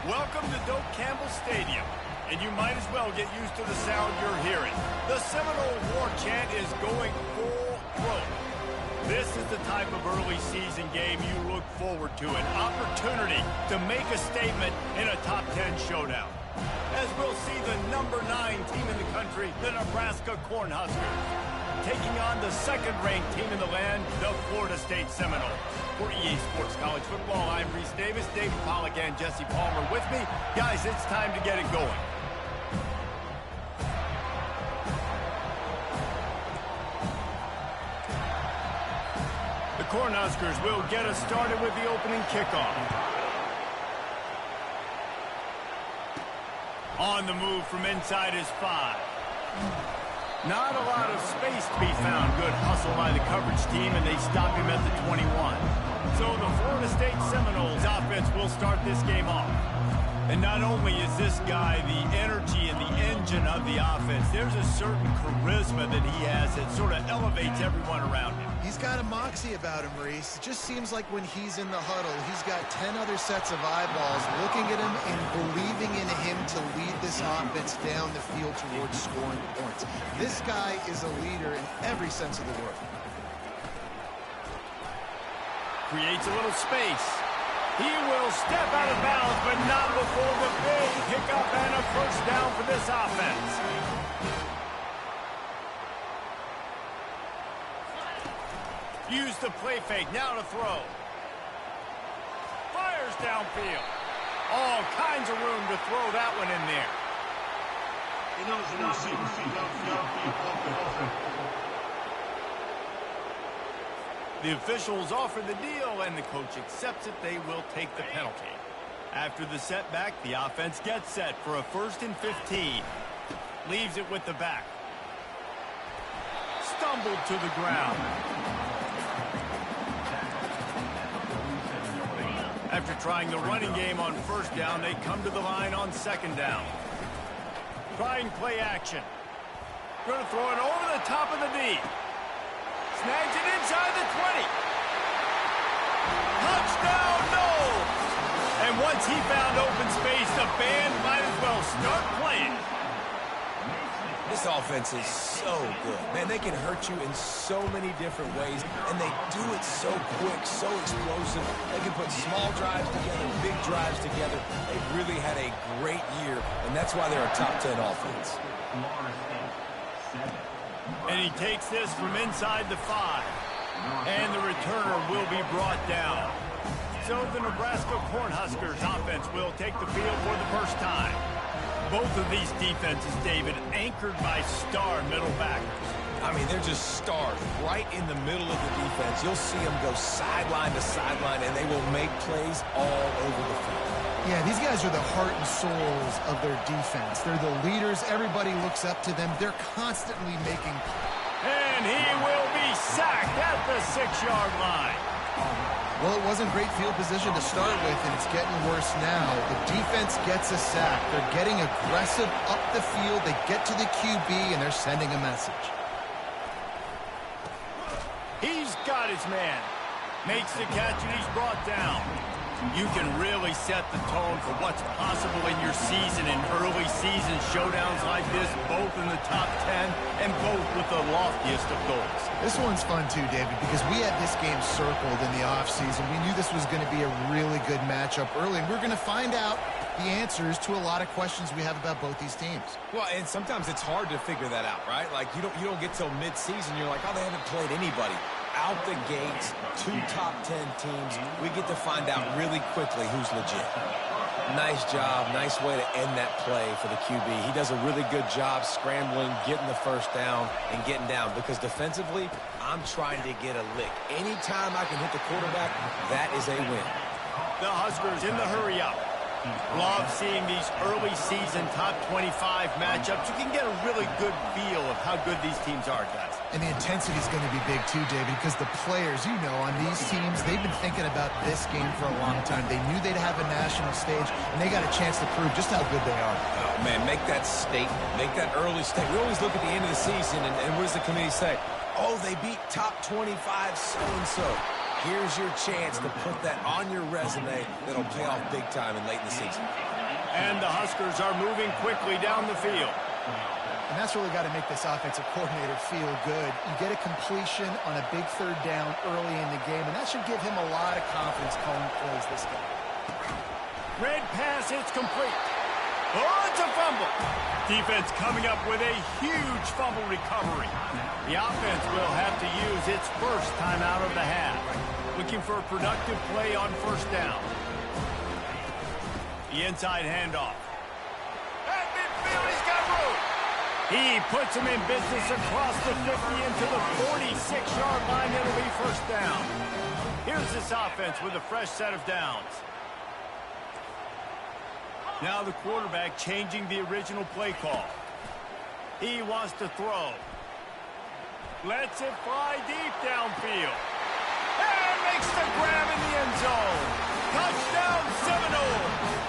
Welcome to Doak Campbell Stadium, and you might as well get used to the sound you're hearing. The Seminole war chant is going full throat. This is the type of early season game you look forward to, an opportunity to make a statement in a top 10 showdown. As we'll see the number 9 team in the country, the Nebraska Cornhuskers, taking on the second-ranked team in the land, the Florida State Seminoles. For EA Sports College Football, I'm Reese Davis, David Pollack, and Jesse Palmer with me. Guys, it's time to get it going. The Cornhuskers will get us started with the opening kickoff. On the move from inside is 5. Not a lot of space to be found. Good hustle by the coverage team, and they stop him at the 21. So the Florida State Seminoles offense will start this game off. And not only is this guy the energy and the engine of the offense, there's a certain charisma that he has that sort of elevates everyone around him. He's got a moxie about him, Reese. It just seems like when he's in the huddle, he's got 10 other sets of eyeballs looking at him and believing in him to lead this offense down the field towards scoring points. This guy is a leader in every sense of the word. Creates a little space. He will step out of bounds, but not before the big pickup and a first down for this offense. Use the play fake, now to throw. Fires downfield. All kinds of room to throw that one in there. The officials offer the deal, and the coach accepts it. They will take the penalty. After the setback, the offense gets set for a 1st and 15. Leaves it with the back. Stumbled to the ground. After trying the running game on 1st down, they come to the line on 2nd down. Trying play action. Going to throw it over the top of the D. Snags it inside the 20. Touchdown, no! And once he found open space, the band might as well start playing. This offense is so good. Man, they can hurt you in so many different ways, and they do it so quick, so explosive. They can put small drives together, big drives together. They've really had a great year, and that's why they're a top 10 offense. And he takes this from inside the 5. And the returner will be brought down. So the Nebraska Cornhuskers offense will take the field for the first time. Both of these defenses, David, anchored by star middle backers. I mean, they're just stars right in the middle of the defense. You'll see them go sideline to sideline, and they will make plays all over the field. Yeah, these guys are the heart and souls of their defense. They're the leaders. Everybody looks up to them. They're constantly making plays. And he will be sacked at the 6-yard line. Well, it wasn't great field position to start with, and it's getting worse now. The defense gets a sack. They're getting aggressive up the field. They get to the QB, and they're sending a message. He's got his man. Makes the catch, and he's brought down. You can really set the tone for what's possible in your season in early season showdowns like this, both in the top 10 and both with the loftiest of goals. This one's fun too, David, because we had this game circled in the offseason. We knew this was going to be a really good matchup early, and we're going to find out the answers to a lot of questions we have about both these teams. Well, and sometimes it's hard to figure that out, right? Like, you don't get till mid-season, you're like, oh, they haven't played anybody. Out the gates, 2 top 10 teams, we get to find out really quickly who's legit. Nice job, nice way to end that play for the QB. He does a really good job scrambling, getting the first down, and getting down, because defensively, I'm trying to get a lick. Anytime I can hit the quarterback, that is a win. The Huskers in the hurry-up. Love seeing these early season top 25 matchups. You can get a really good feel of how good these teams are, guys. And the intensity is going to be big too, David, because the players, you know, on these teams, they've been thinking about this game for a long time. They knew they'd have a national stage, and they got a chance to prove just how good they are. Oh, man, make that statement. Make that early statement. We always look at the end of the season, and what does the committee say? Oh, they beat top 25 so-and-so. Here's your chance to put that on your resume that'll pay off big time and late in the season. And the Huskers are moving quickly down the field. And that's really got to make this offensive coordinator feel good. You get a completion on a big third down early in the game, and that should give him a lot of confidence calling plays this game. Red pass, it's complete. Oh, it's a fumble. Defense coming up with a huge fumble recovery. The offense will have to use its first timeout of the half. Looking for a productive play on first down. The inside handoff. At midfield, he's got room. He puts him in business across the 50 into the 46-yard line. It'll be first down. Here's this offense with a fresh set of downs. Now the quarterback changing the original play call. He wants to throw. Lets it fly deep downfield. And makes the grab in the end zone. Touchdown Seminoles.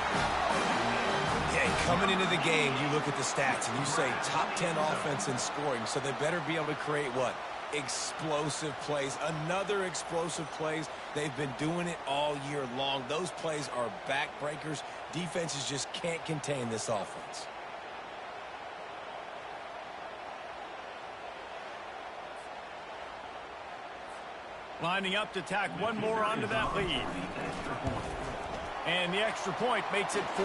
Yeah, coming into the game, you look at the stats and you say top 10 offense in scoring, so they better be able to create what? Explosive plays. Another explosive plays. They've been doing it all year long. Those plays are backbreakers. Defenses just can't contain this offense. Lining up to tack one more onto that lead. And the extra point makes it 14-0.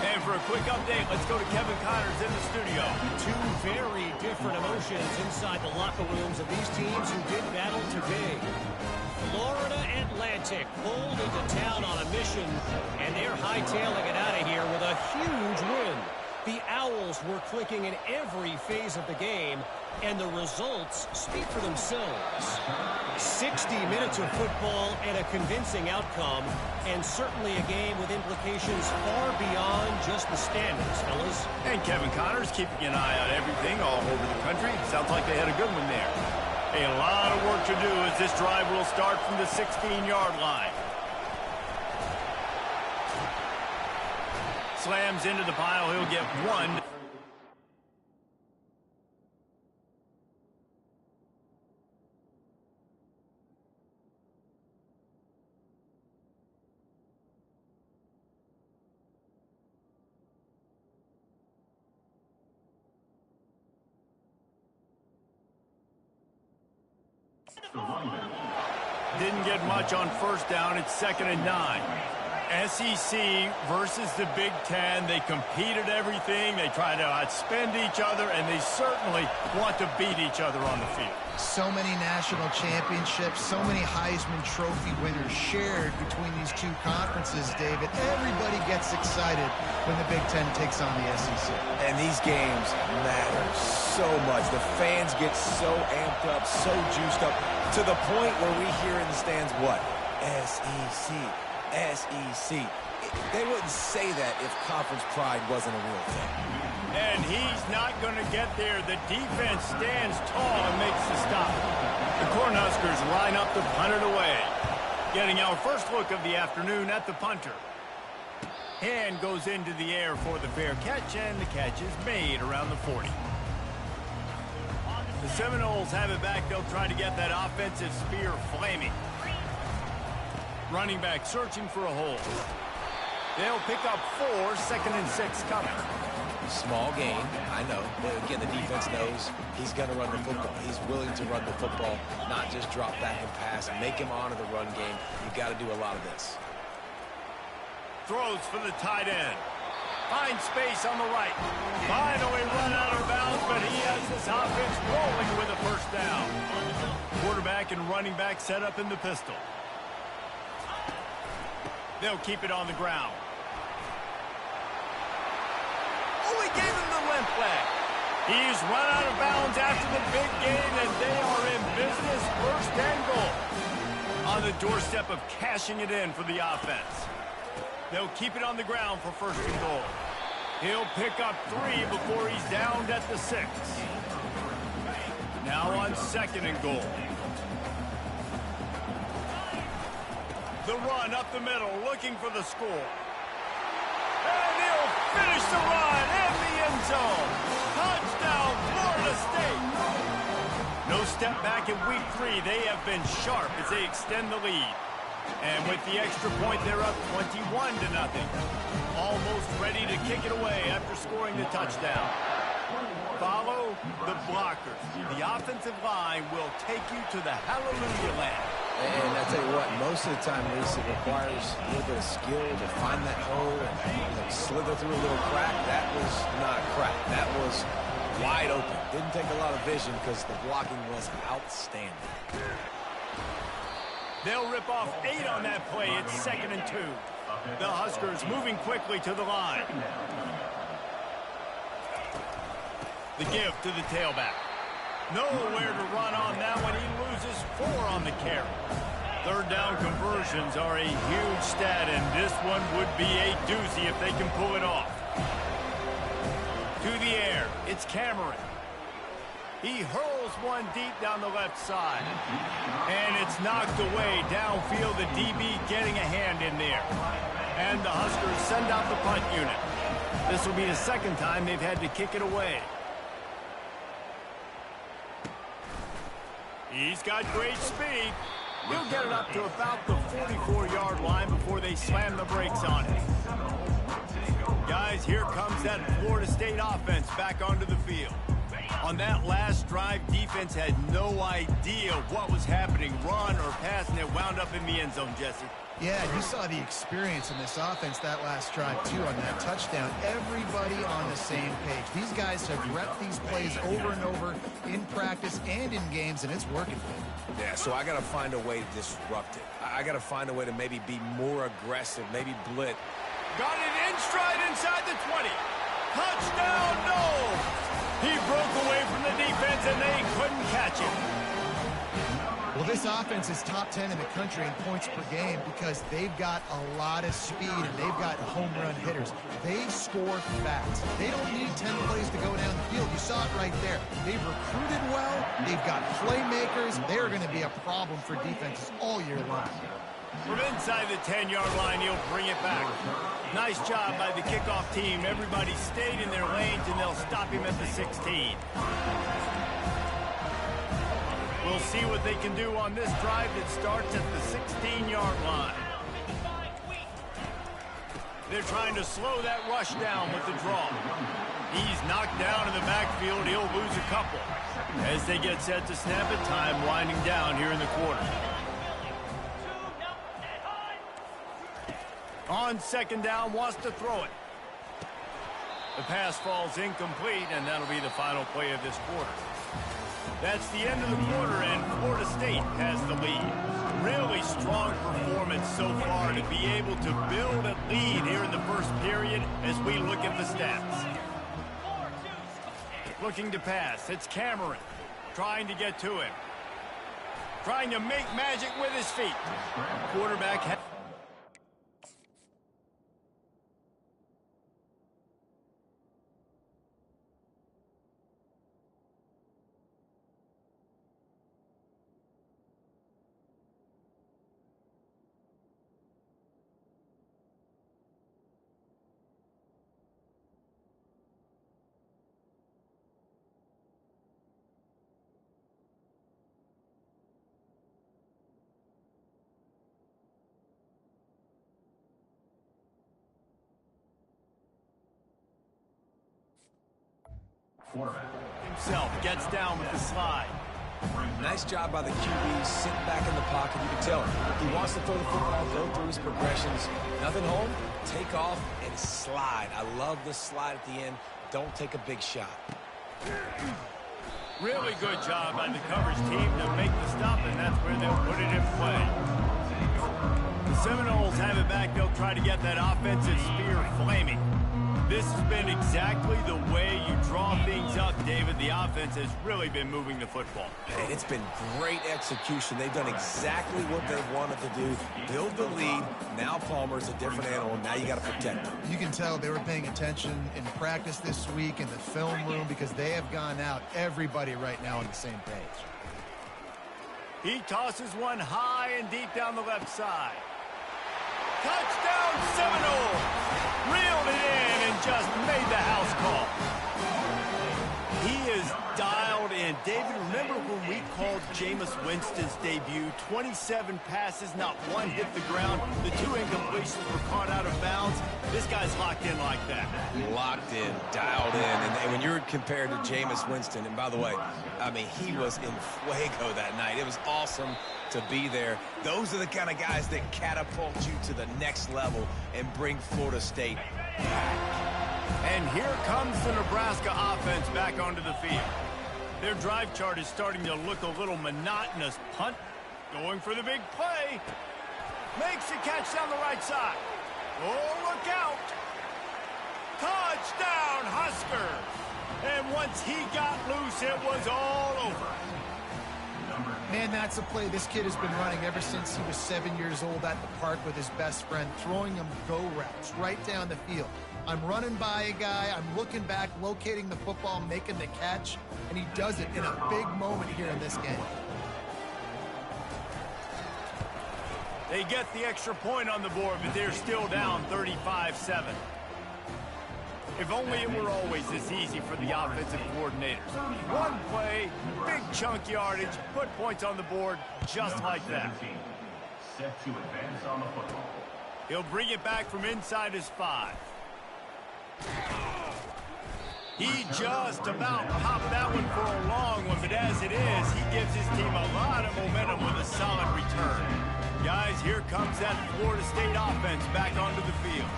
And for a quick update, let's go to Kevin Connors in the studio. Two very different emotions inside the locker rooms of these teams who did battle today. Florida Atlantic pulled into town on a mission, and they're hightailing it out of here with a huge win. The Owls were clicking in every phase of the game, and the results speak for themselves. 60 minutes of football and a convincing outcome, and certainly a game with implications far beyond just the standings, fellas. And Kevin Connors keeping an eye on everything all over the country. Sounds like they had a good one there. A lot of work to do as this drive will start from the 16-yard line. Slams into the pile. He'll get one. Didn't get much on first down. It's 2nd and 9. SEC versus the Big Ten. They compete at everything. They try to outspend each other, and they certainly want to beat each other on the field. So many national championships, so many Heisman Trophy winners shared between these two conferences, David. Everybody gets excited when the Big Ten takes on the SEC. And these games matter so much. The fans get so amped up, so juiced up, to the point where we hear in the stands what? SEC. SEC. They wouldn't say that if conference pride wasn't a real thing. And he's not going to get there. The defense stands tall and makes the stop. The Cornhuskers line up to punt it away. Getting our first look of the afternoon at the punter. Hand goes into the air for the fair catch, and the catch is made around the 40. The Seminoles have it back. They'll try to get that offensive spear flaming. Running back searching for a hole. They'll pick up 4, 2nd and 6 coming. Small gain, I know. But again, the defense knows he's going to run the football. He's willing to run the football, not just drop back and pass. Make him honor the run game. You've got to do a lot of this. Throws for the tight end. Finds space on the right. Finally run out of bounds, but he has this offense rolling with a first down. Quarterback and running back set up in the pistol. They'll keep it on the ground. Oh, he gave him the limp leg. He's run out of bounds after the big game, and they are in business. First and goal. On the doorstep of cashing it in for the offense. They'll keep it on the ground for first and goal. He'll pick up 3 before he's downed at the 6. Now on 2nd and goal. The run up the middle, looking for the score. And he'll finish the run in the end zone. Touchdown, Florida State. No step back in week 3. They have been sharp as they extend the lead. And with the extra point, they're up 21-0. Almost ready to kick it away after scoring the touchdown. Follow the blockers. The offensive line will take you to the hallelujah land. And I tell you what, most of the time, Reese, it requires a little bit of skill to find that hole and slither through a little crack. That was not a crack. That was wide open. Didn't take a lot of vision because the blocking was outstanding. They'll rip off 8 on that play. It's 2nd and 2. The Huskers moving quickly to the line. The give to the tailback. Nowhere to run on that one. He loses 4 on the carry. Third down conversions are a huge stat, and this one would be a doozy if they can pull it off. To the air, it's Cameron. He hurls one deep down the left side. And it's knocked away downfield. The DB getting a hand in there. And the Huskers send out the punt unit. This will be the 2nd time they've had to kick it away. He's got great speed. He'll get it up to about the 44-yard line before they slam the brakes on it. Guys, here comes that Florida State offense back onto the field. On that last drive, defense had no idea what was happening, run or pass, and it wound up in the end zone, Jesse. Yeah, you saw the experience in this offense that last drive, too, on that touchdown. Everybody on the same page. These guys have repped these plays over and over in practice and in games, and it's working for them. Yeah, so I got to find a way to disrupt it. I got to find a way to maybe be more aggressive, maybe blitz. Got it in stride inside the 20. Touchdown, no! He broke away from the defense, and they couldn't catch him. Well, this offense is top 10 in the country in points per game because they've got a lot of speed and they've got home run hitters. They score fast. They don't need 10 plays to go down the field. You saw it right there. They've recruited well. They've got playmakers. They're going to be a problem for defenses all year long. From inside the 10-yard line, he'll bring it back. Nice job by the kickoff team. Everybody stayed in their lanes, and they'll stop him at the 16. We'll see what they can do on this drive that starts at the 16-yard line. They're trying to slow that rush down with the draw. He's knocked down in the backfield. He'll lose a couple. As they get set to snap it, time winding down here in the quarter. On 2nd down, wants to throw it. The pass falls incomplete, and that'll be the final play of this quarter. That's the end of the quarter, and Florida State has the lead. Really strong performance so far to be able to build a lead here in the first period as we look at the stats. Looking to pass. It's Cameron trying to get to him. Trying to make magic with his feet. Quarterback. Himself gets down with the slide. Nice job by the QB, sitting back in the pocket. You can tell he wants to throw the football, go through his progressions. Nothing home, take off, and slide. I love the slide at the end. Don't take a big shot. Really good job by the coverage team to make the stop, and that's where they'll put it in play. The Seminoles have it back. They'll try to get that offensive spear flaming. This has been exactly the way you draw things up, David. The offense has really been moving the football. And it's been great execution. They've done exactly what they wanted to do. Build the lead. Now Palmer's a different animal. Now you got to protect him. You can tell they were paying attention in practice this week in the film room because they have gone out, everybody right now on the same page. He tosses one high and deep down the left side. Touchdown Seminoles! Reeled it in and just made the house call. He is dialed in. David David, remember when we called Jameis Winston's debut? 27 passes, not one hit the ground. The 2 incompletions were caught out of bounds. This guy's locked in like that. Locked in, dialed in. And when you're compared to Jameis Winston, and by the way, I mean, he was in fuego that night. It was awesome to be there. Those are the kind of guys that catapult you to the next level and bring Florida State back. And here comes the Nebraska offense back onto the field. Their drive chart is starting to look a little monotonous. Punt, going for the big play. Makes the catch down the right side. Oh, look out. Touchdown, Huskers. And once he got loose, it was all over. Man, that's a play this kid has been running ever since he was 7 years old at the park with his best friend, throwing him go routes right down the field. I'm running by a guy, I'm looking back, locating the football, making the catch, and he does it in a big moment here in this game. They get the extra point on the board, but they're still down 35-7. If only it were always this easy for the offensive coordinators. One play, big chunk yardage, put points on the board just like that. Set to advance on the football. He'll bring it back from inside his 5. He just about popped that one for a long one, but as it is, he gives his team a lot of momentum with a solid return. Guys, here comes that Florida State offense back onto the field.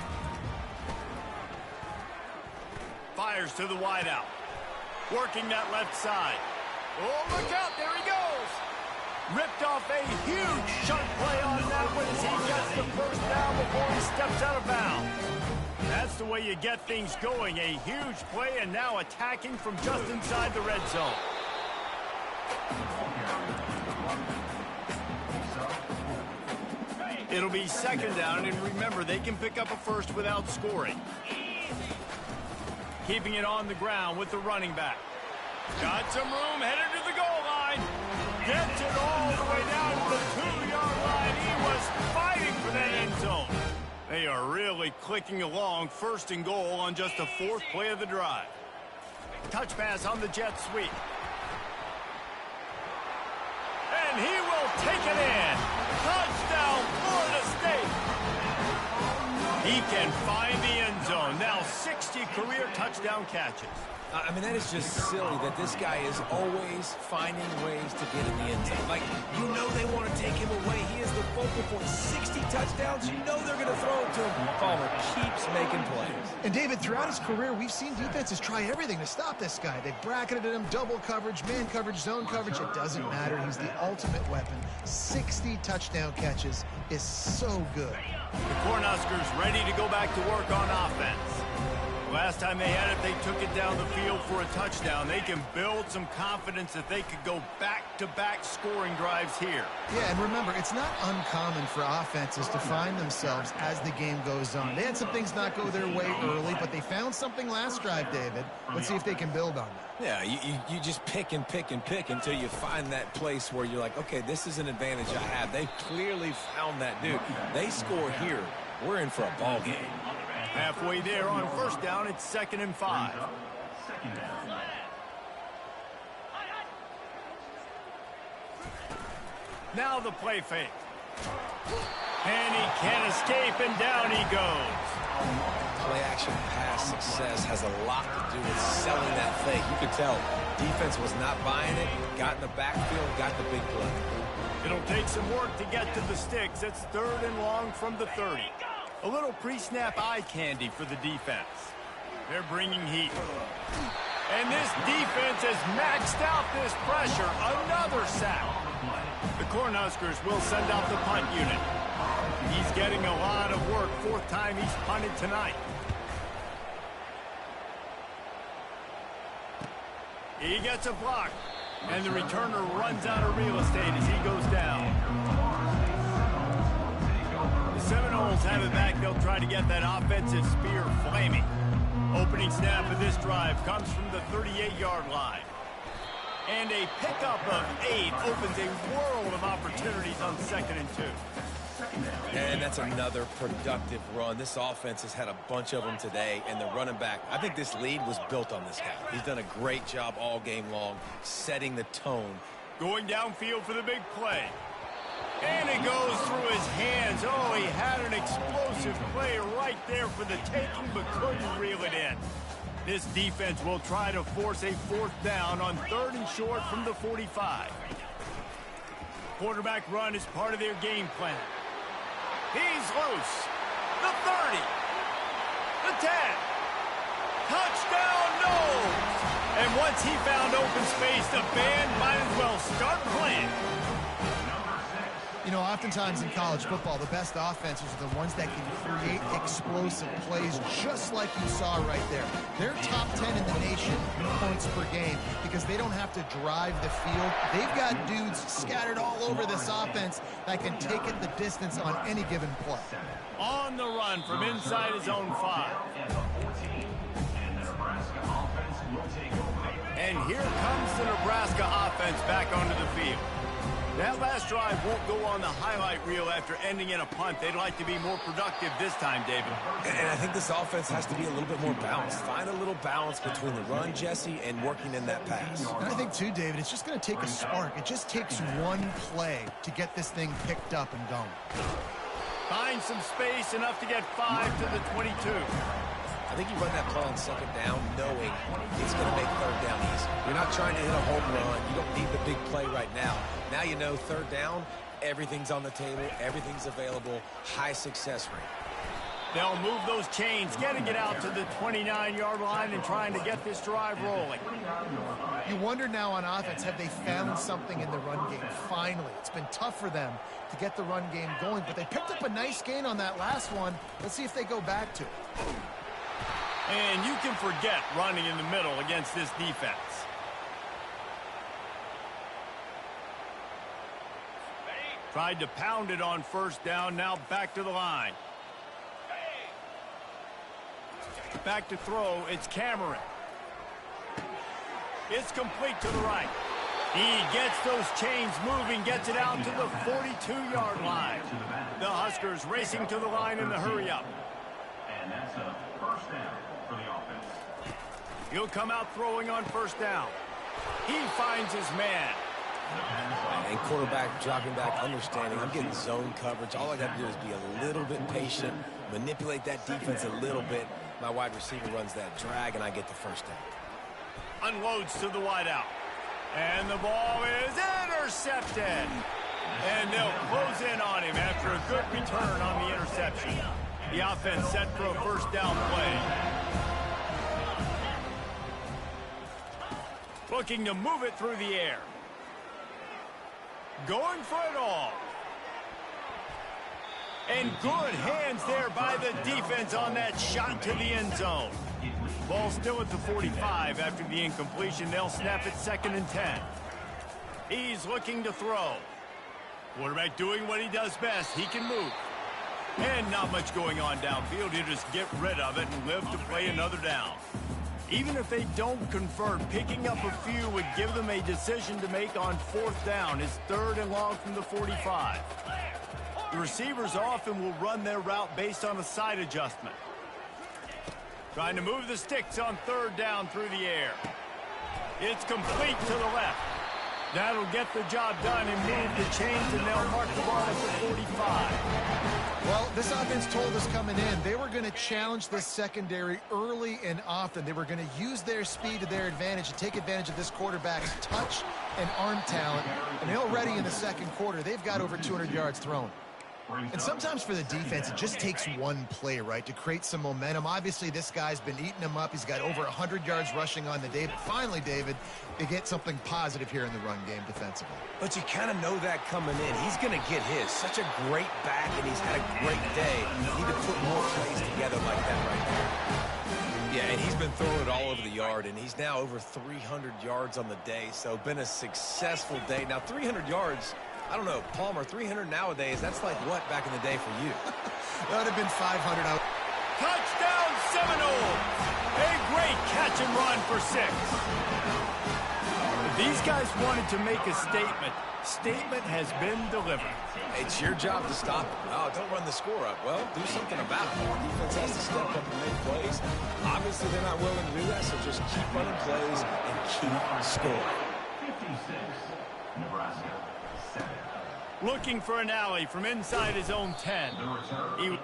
Fires to the wideout. Working that left side. Oh, look out, there he goes. Ripped off a huge chunk play on that one as he gets the first down before he steps out of bounds. That's the way you get things going. A huge play and now attacking from just inside the red zone. It'll be second down, and remember, they can pick up a first without scoring. Keeping it on the ground with the running back. Got some room, headed to the goal line. Gets it all the way down to the 2-yard line. He was fighting for that end zone. They are really clicking along, first and goal on just the 4th play of the drive. Touch pass on the jet sweep. And he will take it in. Touchdown, Florida State. He can find the end zone. Now 60 career touchdown catches. I mean, that is just silly that this guy is always finding ways to get in the end zone. Like, you know they want to take him away. He is the focal point. 60 touchdowns, you know they're going to throw it to him. Palmer keeps making plays. And, David, throughout his career, we've seen defenses try everything to stop this guy. They've bracketed him, double coverage, man coverage, zone coverage. It doesn't matter. He's the ultimate weapon. 60 touchdown catches is so good. The Cornhuskers ready to go back to work on offense. Last time they had it, they took it down the field for a touchdown. They can build some confidence that they could go back-to-back scoring drives here. Yeah, and remember, it's not uncommon for offenses to find themselves as the game goes on. They had some things not go their way early, but they found something last drive, David. Let's see if they can build on that. Yeah, you just pick and pick and pick until you find that place where you're like, okay, this is an advantage I have. They clearly found that dude. They score here. We're in for a ball game. Halfway there on first down, it's 2nd and 5. Now the play fake. And he can't escape, and down he goes. Play action pass success has a lot to do with selling that fake. You could tell defense was not buying it, got in the backfield, got the big play. It'll take some work to get to the sticks. It's 3rd and long from the 30. A little pre-snap eye candy for the defense. They're bringing heat. And this defense has maxed out this pressure. Another sack. The Cornhuskers will send out the punt unit. He's getting a lot of work. 4th time he's punted tonight. He gets a block. And the returner runs out of real estate as he goes down. Seminoles have it back. They'll try to get that offensive spear flaming. Opening snap of this drive comes from the 38-yard line. And a pickup of 8 opens a world of opportunities on 2nd and 2. And that's another productive run. This offense has had a bunch of them today, and the running back, I think this lead was built on this guy. He's done a great job all game long, setting the tone. Going downfield for the big play. And it goes through his hands. Oh, he had an explosive play right there for the taking, but couldn't reel it in. This defense will try to force a 4th down on 3rd and short from the 45. Quarterback run is part of their game plan. He's loose. The 30. The 10. Touchdown, no! And once he found open space, the band might as well start playing. You know, oftentimes in college football, the best offenses are the ones that can create explosive plays, just like you saw right there. They're top 10 in the nation in points per game because they don't have to drive the field. They've got dudes scattered all over this offense that can take it the distance on any given play. On the run from inside his own 5. And here comes the Nebraska offense back onto the field. That last drive won't go on the highlight reel after ending in a punt. They'd like to be more productive this time, David. And I think this offense has to be a little bit more balanced. Find a little balance between the run, Jesse, and working in that pass. And I think, too, David, it's just going to take a spark. It just takes one play to get this thing picked up and going. Find some space, enough to get 5 to the 22. I think you run that play on 2nd down knowing it's going to make 3rd down easy. You're not trying to hit a home run. You don't need the big play right now. Now you know 3rd down, everything's on the table, everything's available, high success rate. They'll move those chains, getting it out to the 29-yard line and trying to get this drive rolling. You wonder now on offense, have they found something in the run game? Finally, it's been tough for them to get the run game going, but they picked up a nice gain on that last one. Let's see if they go back to it. And you can forget running in the middle against this defense. Tried to pound it on 1st down, now back to the line. Back to throw, it's Cameron. It's complete to the right. He gets those chains moving, gets it out to the 42-yard line. The Huskers racing to the line in the hurry-up. And that's a 1st down for the offense. He'll come out throwing on 1st down. He finds his man. And quarterback dropping back, understanding I'm getting zone coverage. All I got to do is be a little bit patient, manipulate that defense a little bit. My wide receiver runs that drag, and I get the 1st down. Unloads to the wideout. And the ball is intercepted. And they'll close in on him after a good return on the interception. The offense set for a 1st down play. Looking to move it through the air. Going for it all. And good hands there by the defense on that shot to the end zone. Ball still at the 45 after the incompletion. They'll snap it 2nd and 10. He's looking to throw. Quarterback doing what he does best. He can move. And not much going on downfield. He'll just get rid of it and live to play another down. Even if they don't convert, picking up a few would give them a decision to make on 4th down. It's 3rd and long from the 45. The receivers often will run their route based on a side adjustment. Trying to move the sticks on 3rd down through the air. It's complete to the left. That'll get the job done and move the chains, and they'll mark the ball at the 45. Well, this offense told us coming in they were going to challenge this secondary early and often. They were going to use their speed to their advantage and take advantage of this quarterback's touch and arm talent. And already in the 2nd quarter, they've got over 200 yards thrown. And sometimes for the defense, it just takes one play, right, to create some momentum. Obviously, this guy's been eating them up. He's got over 100 yards rushing on the day. But finally, David, they get something positive here in the run game defensively. But you kind of know that coming in. He's going to get his. Such a great back, and he's had a great day. You need to put more plays together like that right there. Yeah, and he's been throwing it all over the yard, and he's now over 300 yards on the day. So been a successful day. Now, 300 yards... I don't know, Palmer, 300 nowadays, that's like what back in the day for you? That would have been 500 out. Touchdown Seminoles! A great catch and run for 6. The These guys wanted to make a statement. Statement has been delivered. It's your job to stop them. Oh, don't run the score up. Well, do something about it. The defense has to step up and make plays. Obviously, they're not willing to do that, so just keep running plays and keep scoring. 56, Nebraska, 7. Looking for an alley from inside his own 10. He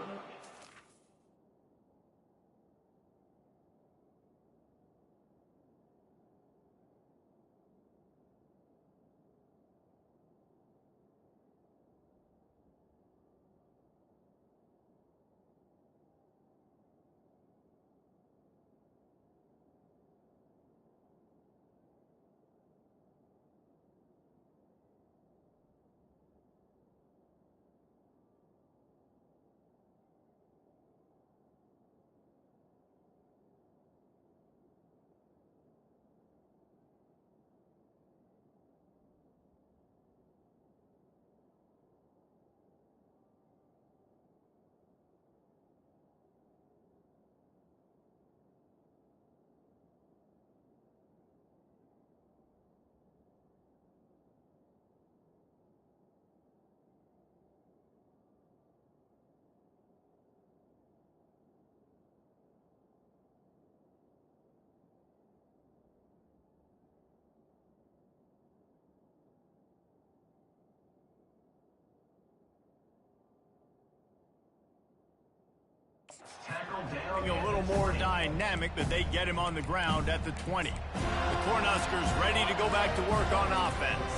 a little more dynamic, but they get him on the ground at the 20. The Cornhuskers ready to go back to work on offense.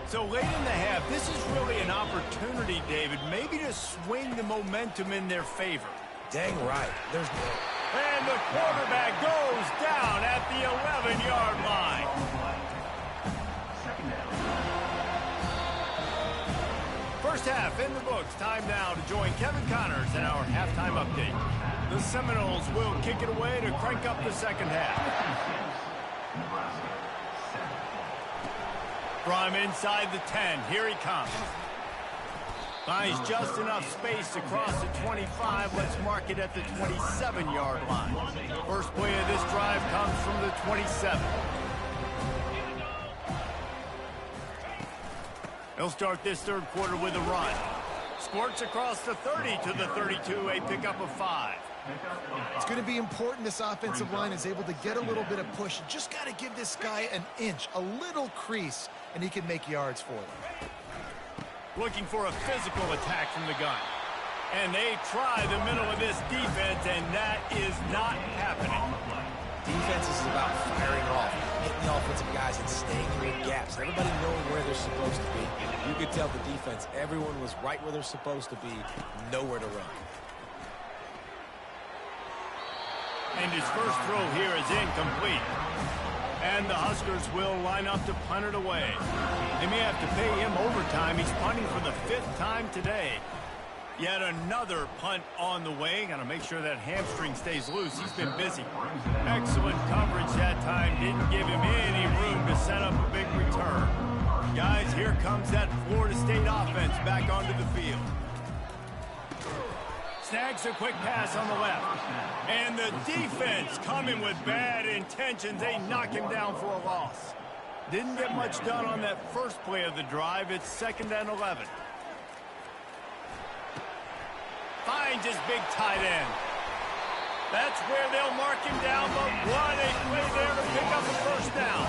So late in the half, this is really an opportunity, David, maybe to swing the momentum in their favor. Dang right. There's no... And the quarterback goes down at the 11-yard line. First half in the books. Time now to join Kevin Connors in our halftime update. The Seminoles will kick it away to crank up the second half. From inside the 10, here he comes. Finds just enough space to cross the 25. Let's mark it at the 27-yard line. First play of this drive comes from the 27. He'll start this third quarter with a run. Squirts across the 30 to the 32, a pickup of 5. It's going to be important this offensive line is able to get a little bit of push. Just got to give this guy an inch, a little crease, and he can make yards for them. Looking for a physical attack from the gun. And they try the middle of this defense, and that is not happening. Defense is about firing off, hitting the offensive guys and staying in their gaps. Everybody knowing where they're supposed to be. You could tell the defense, everyone was right where they're supposed to be, nowhere to run. And his first throw here is incomplete. And the Huskers will line up to punt it away. They may have to pay him overtime. He's punting for the 5th time today. Yet another punt on the way. Got to make sure that hamstring stays loose. He's been busy. Excellent coverage that time. Didn't give him any room to set up a big return. Guys, here comes that Florida State offense back onto the field. Snags a quick pass on the left. And the defense coming with bad intentions. They knock him down for a loss. Didn't get much done on that first play of the drive. It's 2nd and 11. Finds his big tight end. That's where they'll mark him down, but what a play there to pick up a first down.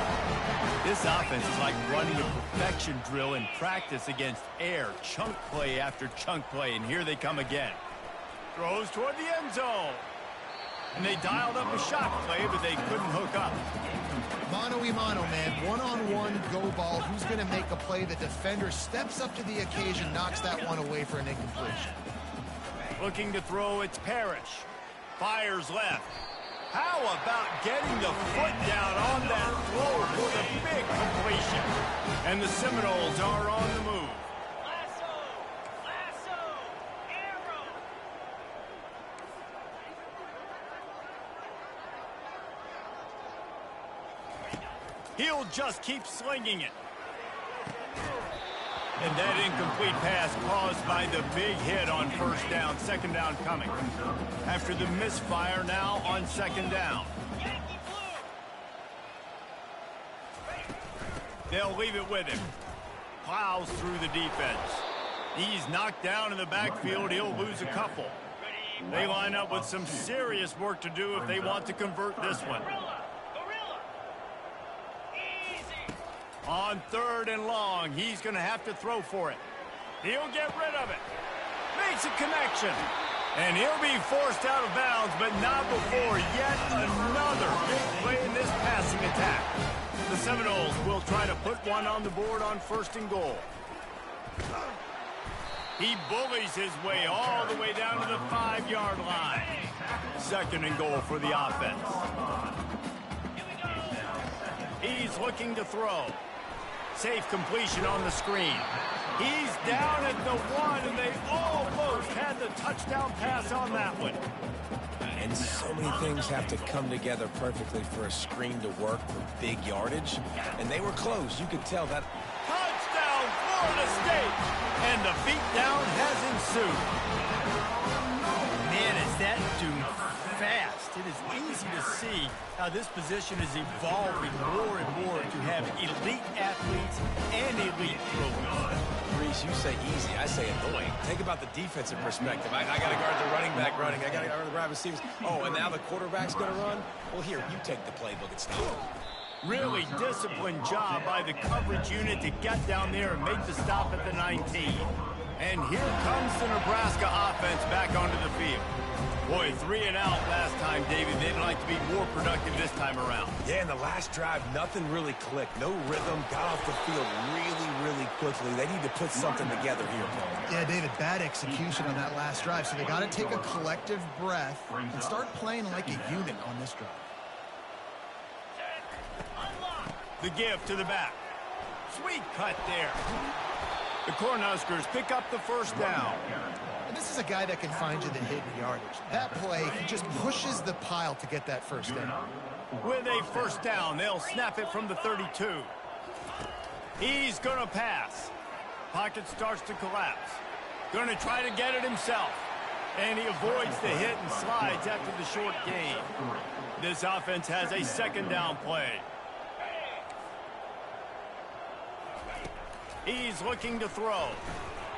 This offense is like running a perfection drill in practice against air. Chunk play after chunk play, and here they come again. Throws toward the end zone. And they dialed up a shot play, but they couldn't hook up. Mano-a-mano, man. One-on-one go ball. Who's going to make a play? The defender steps up to the occasion, knocks that one away for an incompletion. Looking to throw, it's Parrish. Fires left. How about getting the foot down on that throw for the big completion? And the Seminoles are on the move. He'll just keep slinging it. And that incomplete pass caused by the big hit on first down. 2nd down coming. After the misfire, now on 2nd down. They'll leave it with him. Plows through the defense. He's knocked down in the backfield. He'll lose a couple. They line up with some serious work to do if they want to convert this one. On 3rd and long, he's going to have to throw for it. He'll get rid of it. Makes a connection. And he'll be forced out of bounds, but not before yet another big play in this passing attack. The Seminoles will try to put one on the board on 1st and goal. He bullies his way all the way down to the 5-yard line. 2nd and goal for the offense. He's looking to throw. Safe completion on the screen. He's down at the 1, and they almost had the touchdown pass on that one. And so many things have to come together perfectly for a screen to work for big yardage. And they were close. You could tell that. Touchdown, Florida State! And the beatdown has ensued. Man, is that dude fast. It is easy to see how this position is evolving more and more to have elite athletes and elite throwers. Reese, you say easy, I say annoying. Think about the defensive perspective. I got to guard the running back running. I got to guard the wide receivers. Oh, and now the quarterback's going to run? Well, here, you take the playbook and stop him. Really disciplined job by the coverage unit to get down there and make the stop at the 19. And here comes the Nebraska offense back onto the field. Boy, 3 and out last time, David. They'd like to be more productive this time around. Yeah, in the last drive, nothing really clicked. No rhythm, got off the field really quickly. They need to put something together here, Paul. Yeah, David, bad execution on that last drive. So they got to take a collective breath and start playing like a unit on this drive. The give to the back. Sweet cut there. The Cornhuskers pick up the 1st down. And this is a guy that can find you the hidden yardage. That play, he just pushes the pile to get that 1st down. With a 1st down, they'll snap it from the 32. He's going to pass. Pocket starts to collapse. Going to try to get it himself. And he avoids the hit and slides after the short gain. This offense has a 2nd down play. He's looking to throw.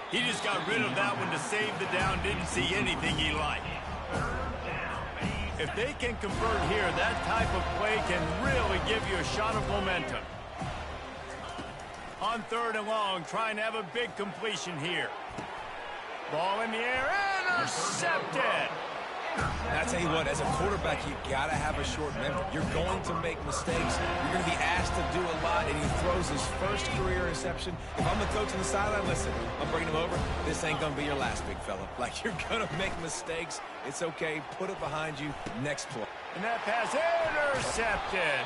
He just got rid of that one to save the down. Didn't see anything he liked. If they can convert here, that type of play can really give you a shot of momentum. On 3rd and long, trying to have a big completion here. Ball in the air, intercepted. I tell you what, as a quarterback, you got to have a short memory. You're going to make mistakes. You're going to be asked to do a lot, and he throws his 1st career interception. If I'm the coach on the sideline, listen, I'm bringing him over. This ain't going to be your last, big fella. Like, you're going to make mistakes. It's okay. Put it behind you. Next play. And that pass intercepted.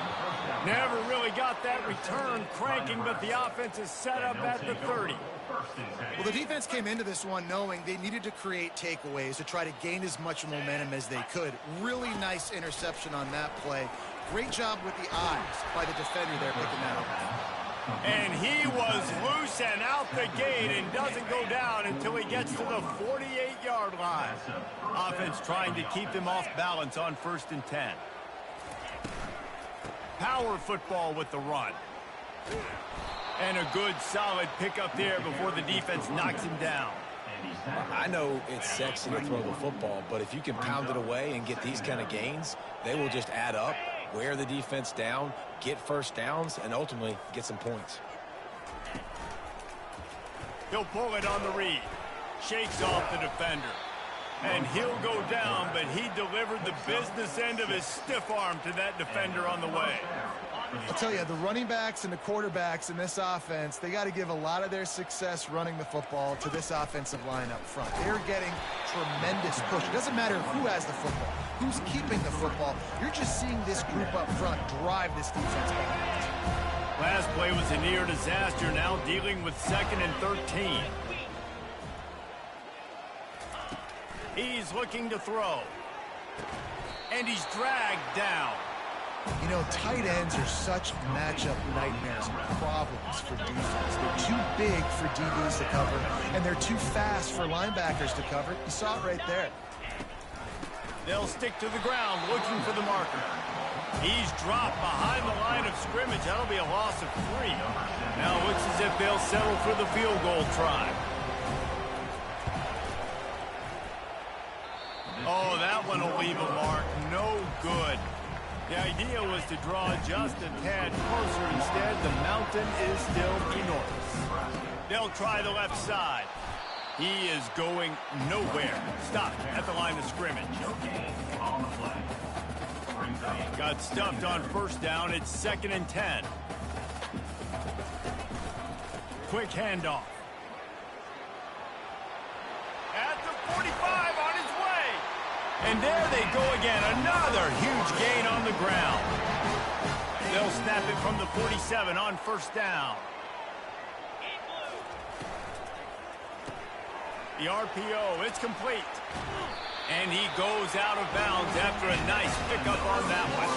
Never really got that return cranking, but the offense is set up at the 30. Well, the defense came into this one knowing they needed to create takeaways to try to gain as much momentum as they could. Really nice interception on that play. Great job with the eyes by the defender there picking that up. And he was loose and out the gate and doesn't go down until he gets to the 48-yard line. Offense trying to keep him off balance on 1st and 10. Power football with the run. And a good, solid pickup there before the defense knocks him down. I know it's sexy to throw the football, but if you can pound it away and get these kind of gains, they will just add up, wear the defense down, get 1st downs, and ultimately get some points. He'll pull it on the read. Shakes off the defender. And he'll go down, but he delivered the business end of his stiff arm to that defender on the way. I'll tell you, the running backs and the quarterbacks in this offense, they got to give a lot of their success running the football to this offensive line up front. They're getting tremendous push. It doesn't matter who has the football, who's keeping the football. You're just seeing this group up front drive this defense back. Last play was a near disaster, now dealing with 2nd and 13. He's looking to throw. And he's dragged down. You know, tight ends are such matchup nightmares and problems for defense. They're too big for DBs to cover, and they're too fast for linebackers to cover. You saw it right there. They'll stick to the ground looking for the marker. He's dropped behind the line of scrimmage. That'll be a loss of 3. Now it looks as if they'll settle for the field goal try. Oh, that one will leave a mark. No good. The idea was to draw just a tad closer. Instead, the mountain is still enormous. They'll try the left side. He is going nowhere. Stopped at the line of scrimmage. On the play. Got stuffed on first down. It's 2nd and 10. Quick handoff. At the 45, on his way. And there they go again. Another huge gain on the ground. They'll snap it from the 47 on first down. The RPO, it's complete. And he goes out of bounds after a nice pickup on that one.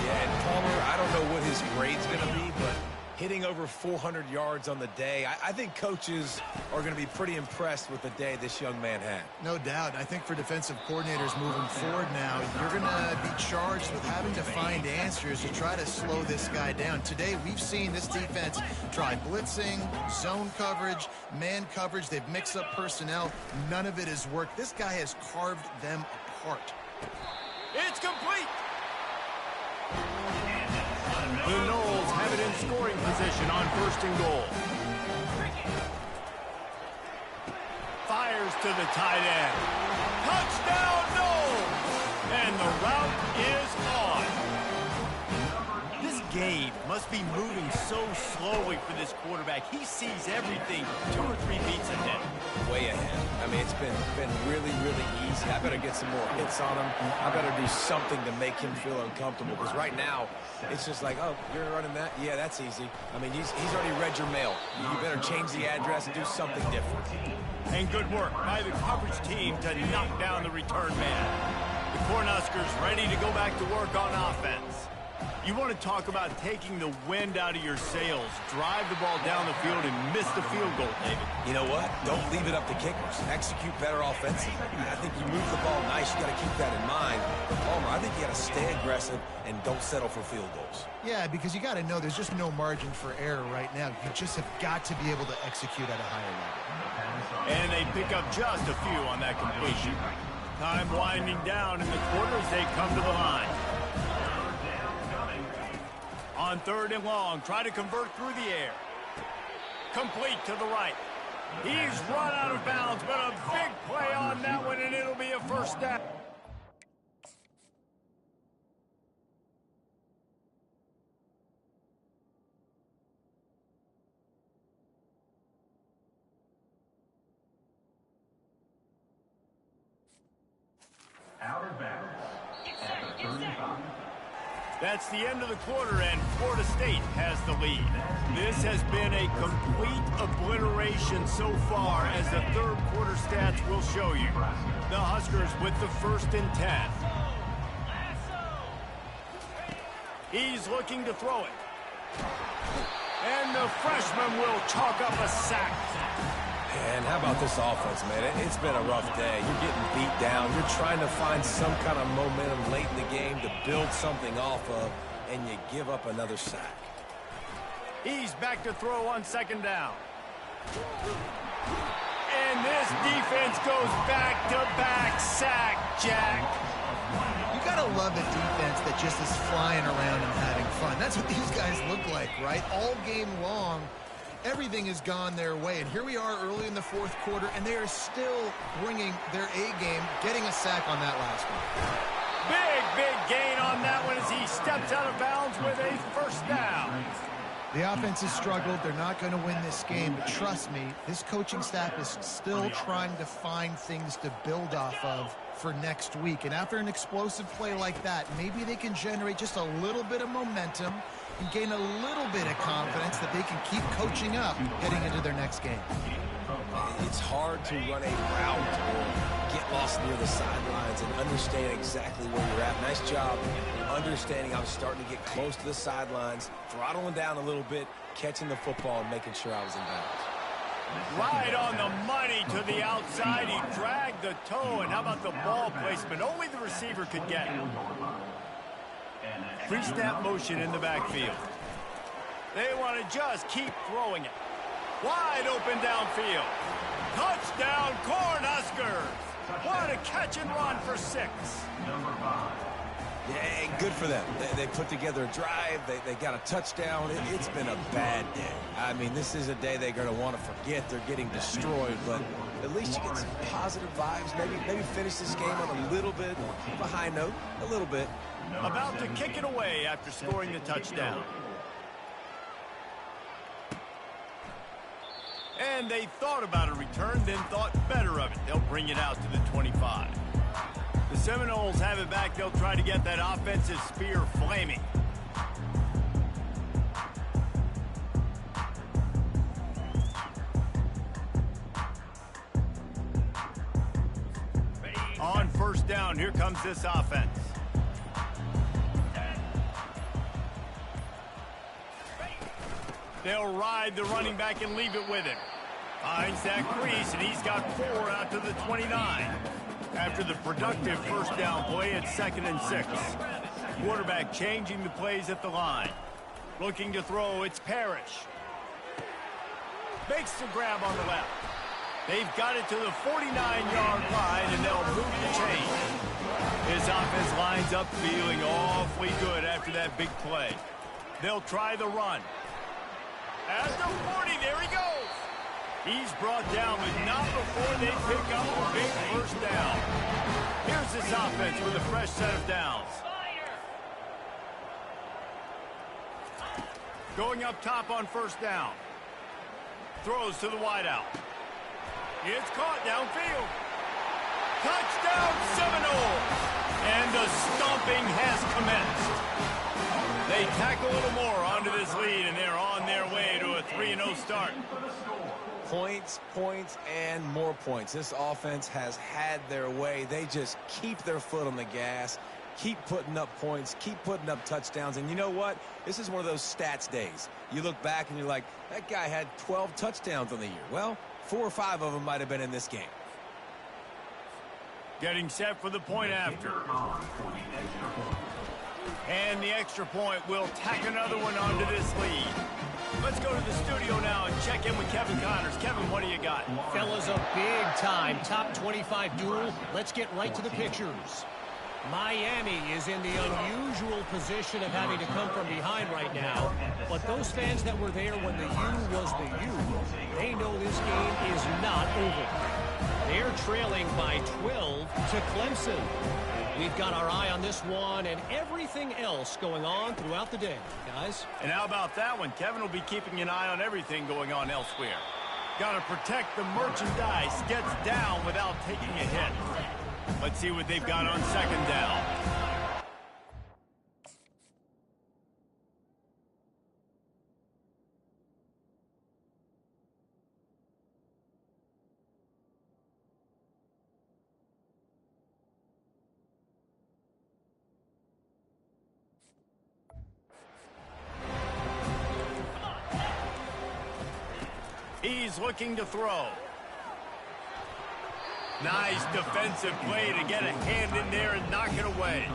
Yeah, and Palmer, I don't know what his grade's going to be, but hitting over 400 yards on the day, I think coaches are going to be pretty impressed with the day this young man had. No doubt. I think for defensive coordinators moving forward now, you're going to be charged with having to find answers to try to slow this guy down. Today, we've seen this defense try blitzing, zone coverage, man coverage. They've mixed up personnel. None of it has worked. This guy has carved them apart. It's complete. The Noles have it in scoring position on 1st and goal. Fires to the tight end. Touchdown, Noles! And the route is on. This game must be moving so slowly for this quarterback. He sees everything 2 or 3 beats ahead. Way ahead. I mean, it's been really, really easy. I better get some more hits on him. I better do something to make him feel uncomfortable, because right now, it's just like, oh, you're running that? Yeah, that's easy. I mean, he's already read your mail. You better change the address and do something different. And good work by the coverage team to knock down the return man. The Cornhuskers ready to go back to work on offense. You want to talk about taking the wind out of your sails. Drive the ball down the field and miss the field goal, David. You know what? Don't leave it up to kickers. Execute better offensively. I think you move the ball nice. You got to keep that in mind. But Palmer, I think you got to stay aggressive and don't settle for field goals. Yeah, because you got to know there's just no margin for error right now. You just have got to be able to execute at a higher level. And they pick up just a few on that completion. Time winding down in the quarter as they come to the line. On 3rd and long, try to convert through the air. Complete to the right. He's run out of bounds, but a big play on that one, and it'll be a first down. Out of bounds at the 35. That's the end of the quarter, and Florida State has the lead. This has been a complete obliteration so far, as the 3rd quarter stats will show you. The Huskers with the 1st and 10. He's looking to throw it. And the freshman will chalk up a sack. And how about this offense, man? It's been a rough day. You're getting beat down. You're trying to find some kind of momentum late in the game to build something off of, and you give up another sack. He's back to throw on 2nd down. And this defense goes back-to-back sack, Jack. You got to love a defense that just is flying around and having fun. That's what these guys look like, right? All game long, everything has gone their way. And here we are early in the 4th quarter, and they are still bringing their A-game, getting a sack on that last one. Big gain on that one as he steps out of bounds with a first down. The offense has struggled. They're not going to win this game. But trust me, this coaching staff is still trying to find things to build off of for next week. And after an explosive play like that, maybe they can generate just a little bit of momentum and gain a little bit of confidence that they can keep coaching up heading into their next game. It's hard to run a route or get lost near the sidelines and understand exactly where you're at. Nice job understanding I was starting to get close to the sidelines, throttling down a little bit, catching the football and making sure I was in bounds. Right on the money to the outside. He dragged the toe, and how about the ball placement? Only the receiver could get it. Pre-snap motion in the backfield. They want to just keep throwing it. Wide open downfield. Touchdown, Cornhuskers. What a catch and run for 6. Yeah, good for them. They put together a drive. They got a touchdown. It's been a bad day. I mean, this is a day they're going to want to forget. They're getting destroyed, but at least you get some positive vibes. Maybe finish this game on a little bit of a high note. A little bit. About to kick it away after scoring the touchdown. And they thought about a return, then thought better of it. They'll bring it out to the 25. The Seminoles have it back. They'll try to get that offensive spear flaming. On first down, here comes this offense. They'll ride the running back and leave it with him. Finds that crease, and he's got 4 out to the 29. After the productive first down play, it's 2nd and 6. Quarterback changing the plays at the line. Looking to throw, it's Parrish. Makes the grab on the left. They've got it to the 49-yard line, and they'll move the chain. His offense lines up feeling awfully good after that big play. They'll try the run. At the 40, there he goes. He's brought down, but not before they pick up a big first down. Here's this offense with a fresh set of downs. Going up top on first down. Throws to the wideout. It's caught downfield. Touchdown Seminoles! And the stomping has commenced. They tack a little more onto this lead, and they're on their way to a 3-0 start. Points, points, and more points. This offense has had their way. They just keep their foot on the gas, keep putting up points, keep putting up touchdowns. And you know what? This is one of those stats days. You look back and you're like, that guy had 12 touchdowns on the year. Well, 4 or 5 of them might have been in this game. Getting set for the point after. And the extra point will tack another one onto this lead. Let's go to the studio now and check in with Kevin Connors. Kevin, what do you got? Fellas, a big-time top 25 duel. Let's get right to the pictures. Miami is in the unusual position of having to come from behind right now. But those fans that were there when the U was the U, they know this game is not over. They're trailing by 12 to Clemson. We've got our eye on this one and everything else going on throughout the day, guys. And how about that one? Kevin will be keeping an eye on everything going on elsewhere. Got to protect the merchandise. Gets down without taking a hit. Let's see what they've got on second down. He's looking to throw. Nice defensive play to get a hand in there and knock it away.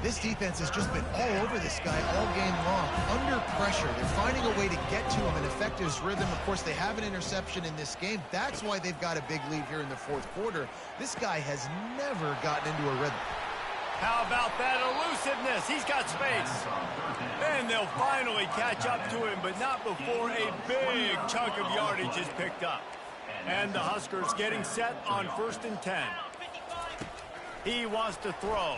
This defense has just been all over this guy all game long. Under pressure, they're finding a way to get to him and affect his rhythm. Of course, they have an interception in this game. That's why they've got a big lead here in the fourth quarter. This guy has never gotten into a rhythm. How about that elusiveness? He's got space. And they'll finally catch up to him, but not before a big chunk of yardage is picked up. And the Huskers getting set on 1st and 10. He wants to throw.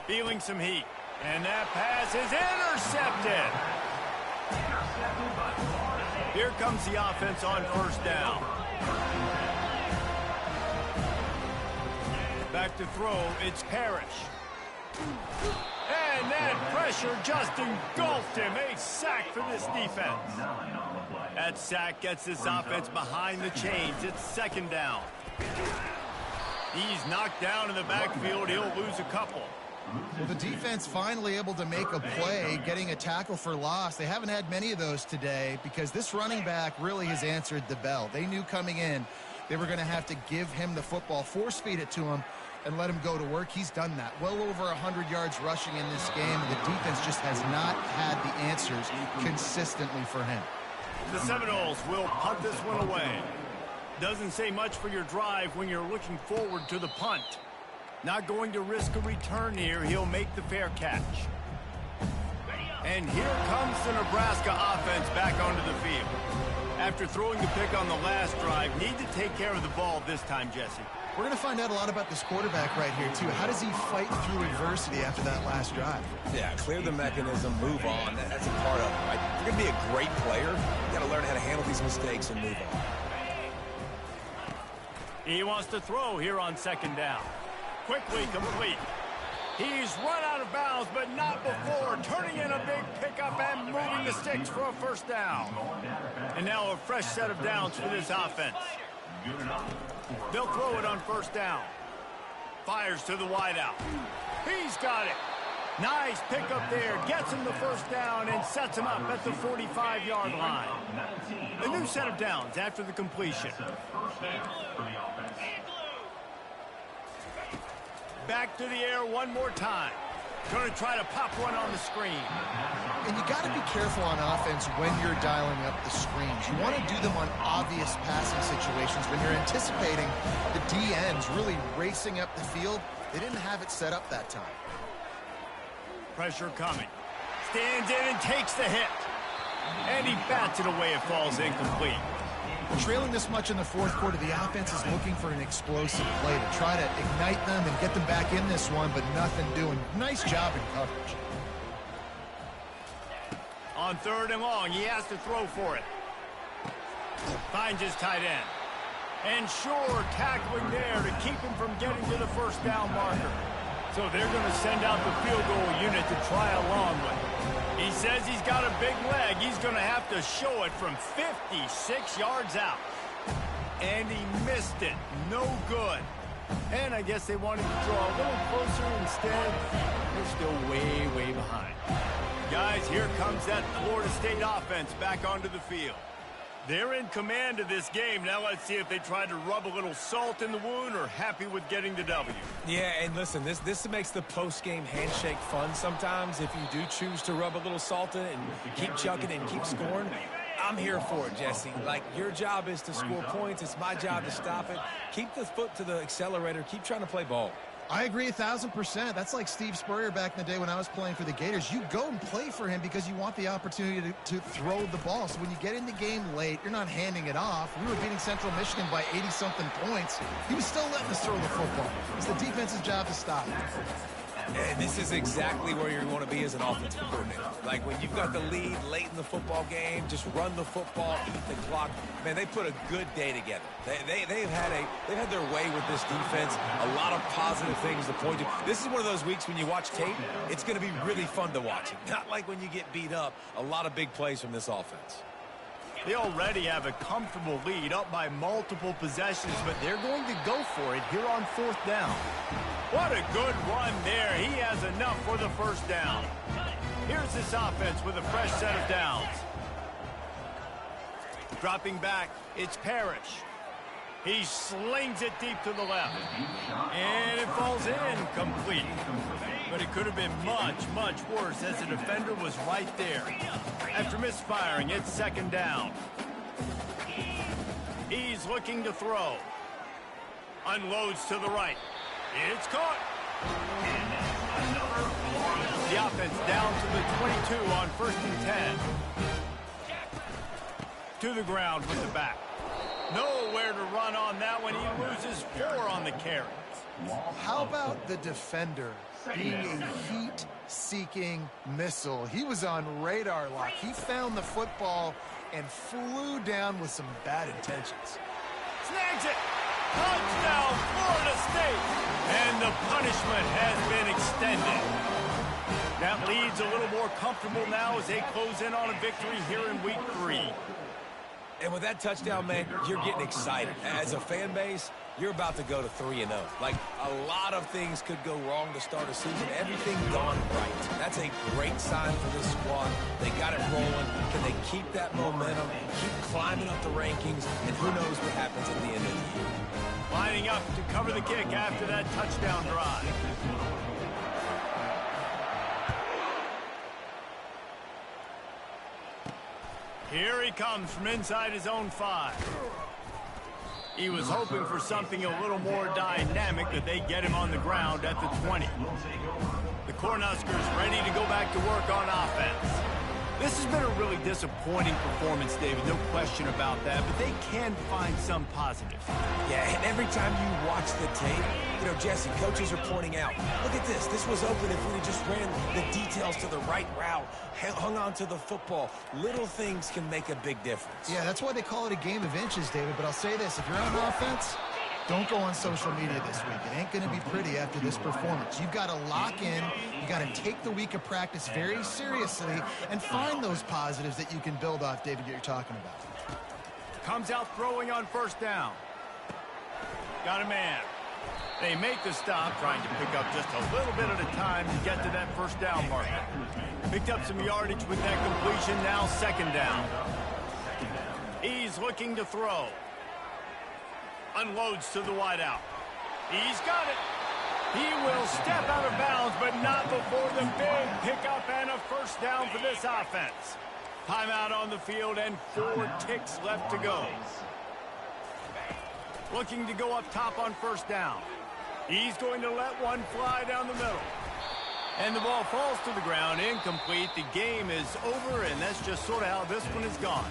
Feeling some heat. And that pass is intercepted. Here comes the offense on first down. Back to throw, it's Parrish. And that pressure just engulfed him. A sack for this defense. That sack gets this offense behind the chains. It's second down. He's knocked down in the backfield. He'll lose a couple. Well, the defense finally able to make a play, getting a tackle for loss. They haven't had many of those today because this running back really has answered the bell. They knew coming in they were going to have to give him the football, force feed it to him, and let him go to work. He's done that. Well over 100 yards rushing in this game, and the defense just has not had the answers consistently for him. The Seminoles will punt this one away. Doesn't say much for your drive when you're looking forward to the punt. Not going to risk a return here. He'll make the fair catch. And here comes the Nebraska offense back onto the field. After throwing the pick on the last drive, need to take care of the ball this time, Jesse. We're going to find out a lot about this quarterback right here, too. How does he fight through adversity after that last drive? Yeah, clear the mechanism, move on. That's a part of it, right? If you're going to be a great player, you got to learn how to handle these mistakes and move on. He wants to throw here on second down. Quickly complete. He's run out of bounds, but not before turning in a big pickup and moving the sticks for a first down. And now a fresh set of downs for this offense. They'll throw it on first down. Fires to the wideout. He's got it. Nice pickup there. Gets him the first down and sets him up at the 45-yard line. A new set of downs after the completion. Back to the air one more time. Going to try to pop one on the screen. And you got to be careful on offense when you're dialing up the screens. You want to do them on obvious passing situations. When you're anticipating the DNs really racing up the field, they didn't have it set up that time. Pressure coming. Stands in and takes the hit. And he bats it away. It falls incomplete. Trailing this much in the fourth quarter, the offense is looking for an explosive play to try to ignite them and get them back in this one, but nothing doing. Nice job in coverage. On third and long, he has to throw for it. Finds his tight end. And sure, tackling there to keep him from getting to the first down marker. So they're going to send out the field goal unit to try along with. He says he's got a big leg. He's going to have to show it from 56 yards out. And he missed it. No good. And I guess they wanted to draw a little closer instead. They're still way, way behind. Guys, here comes that Florida State offense back onto the field. They're in command of this game. Now let's see if they try to rub a little salt in the wound or happy with getting the W. Yeah, and listen, this makes the post-game handshake fun sometimes. If you do choose to rub a little salt in it and keep chucking it and keep scoring, I'm here for it, Jesse. Like, your job is to score points. It's my job to stop it. Keep the foot to the accelerator. Keep trying to play ball. I agree 1,000%. That's like Steve Spurrier back in the day when I was playing for the Gators. You go and play for him because you want the opportunity to throw the ball. So when you get in the game late, you're not handing it off. We were beating Central Michigan by 80-something points. He was still letting us throw the football. It's the defense's job to stop it. And this is exactly where you want to be as an offensive coordinator. Like, when you've got the lead late in the football game, just run the football, eat the clock. Man, they put a good day together. They've had their way with this defense. A lot of positive things to point to. This is one of those weeks when you watch tape, it's going to be really fun to watch. Not like when you get beat up. A lot of big plays from this offense. They already have a comfortable lead up by multiple possessions, but they're going to go for it here on fourth down. What a good run there. He has enough for the first down. Here's this offense with a fresh set of downs. Dropping back, it's Parrish. He slings it deep to the left. And it falls in complete. But it could have been much, much worse as the defender was right there. After misfiring, it's second down. He's looking to throw. Unloads to the right. It's caught. The offense down to the 22 on 1st and 10. To the ground with the back. Nowhere to run on that one. He loses 4 on the carry. How about the defender being a heat-seeking missile? He was on radar lock. He found the football and flew down with some bad intentions. Snags it. Touchdown, Florida State. And the punishment has been extended. That lead's a little more comfortable now as they close in on a victory here in week 3. And with that touchdown, man, you're getting excited. As a fan base, you're about to go to 3-0. Like, a lot of things could go wrong to start a season. Everything gone right. That's a great sign for this squad. They got it rolling. Can they keep that momentum, keep climbing up the rankings, and who knows what happens at the end of the year. Lining up to cover the kick after that touchdown drive. Here he comes from inside his own 5. He was hoping for something a little more dynamic, but they get him on the ground at the 20. The Cornhuskers ready to go back to work on offense. This has been a really disappointing performance, David, no question about that, but they can find some positives. Yeah, and every time you watch the tape, Jesse, coaches are pointing out, look at this. This was open if we just ran the details to the right route, hung on to the football. Little things can make a big difference. Yeah, that's why they call it a game of inches, David, but I'll say this. If you're on offense, don't go on social media this week. It ain't going to be pretty after this performance. You've got to lock in. You've got to take the week of practice very seriously and find those positives that you can build off, David, that you're talking about. Comes out throwing on first down. Got a man. They make the stop, trying to pick up just a little bit at a time to get to that first down marker. Picked up some yardage with that completion, now second down. He's looking to throw. Unloads to the wideout. He's got it. He will step out of bounds, but not before the big pickup and a first down for this offense. Timeout on the field and 4 ticks left to go. Looking to go up top on first down. He's going to let one fly down the middle. And the ball falls to the ground, incomplete. The game is over, and that's just sort of how this one has gone.